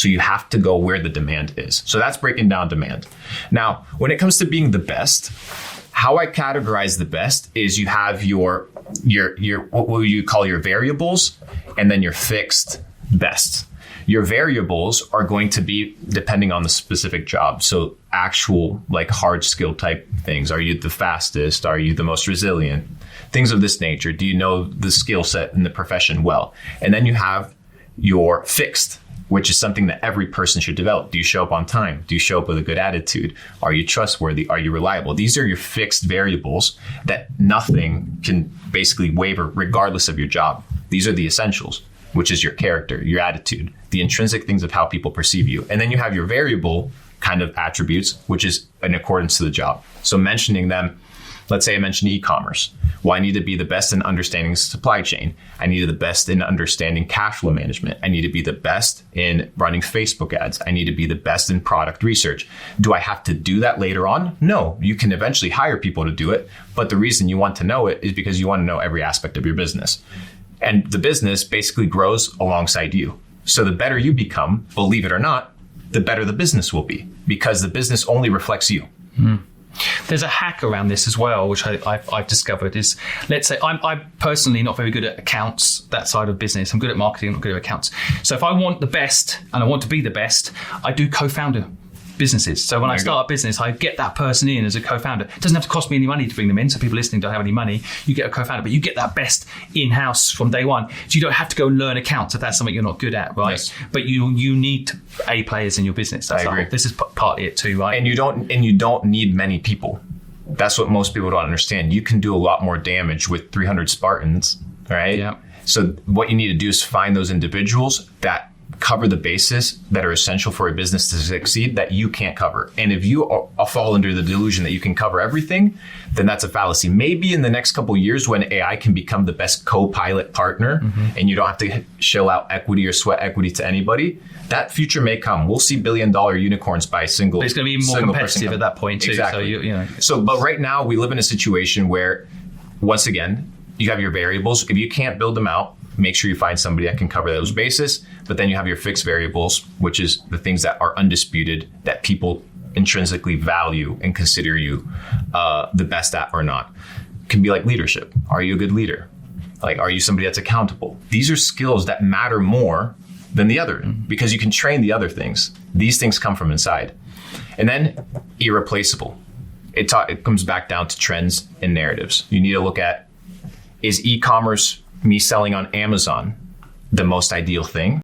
So you have to go where the demand is. So that's breaking down demand. Now, when it comes to being the best, how I categorize the best is you have your what will you call your variables, and then your fixed best. Your variables are going to be depending on the specific job. So actual like hard skill type things. Are you the fastest? Are you the most resilient? Things of this nature. Do you know the skill set in the profession well? And then you have your fixed, which is something that every person should develop. Do you show up on time? Do you show up with a good attitude? Are you trustworthy? Are you reliable? These are your fixed variables that nothing can basically waver regardless of your job. These are the essentials, which is your character, your attitude, the intrinsic things of how people perceive you. And then you have your variable kind of attributes, which is in accordance to the job. So mentioning them, let's say I mentioned e-commerce. Well, I need to be the best in understanding supply chain. I need to be the best in understanding cash flow management. I need to be the best in running Facebook ads. I need to be the best in product research. Do I have to do that later on? No, you can eventually hire people to do it. But the reason you want to know it is because you want to know every aspect of your business. And the business basically grows alongside you. So the better you become, believe it or not, the better the business will be, because the business only reflects you. There's a hack around this as well, which I've discovered is, let's say I'm personally not very good at accounts, that side of business. I'm good at marketing, I'm not good at accounts. So if I want the best and I want to be the best, I do co-founder businesses. So when I start a business, I get that person in as a co-founder. It doesn't have to cost me any money to bring them in. So people listening don't have any money. You get a co-founder, but you get that best in-house from day one. So you don't have to go and learn accounts if that's something you're not good at, right? Yes. But you need A players in your business. That's I agree. This is partly it too, right? And you don't need many people. That's what most people don't understand. You can do a lot more damage with 300 Spartans, right? Yeah. So what you need to do is find those individuals that cover the bases that are essential for a business to succeed that you can't cover. And if you fall under the delusion that you can cover everything, then that's a fallacy. Maybe in the next couple of years when AI can become the best co-pilot partner and you don't have to shell out equity or sweat equity to anybody, that future may come. We'll see billion-dollar unicorns by a single. But it's going to be more competitive at that point too. Exactly. So but right now we live in a situation where, once again, you have your variables. If you can't build them out, make sure you find somebody that can cover those bases. But then you have your fixed variables, which is the things that are undisputed, that people intrinsically value and consider you the best at or not. It can be like leadership. Are you a good leader? Like, are you somebody that's accountable? These are skills that matter more than the other because you can train the other things. These things come from inside. And then irreplaceable. It comes back down to trends and narratives. You need to look at, is e-commerce, me selling on Amazon, the most ideal thing?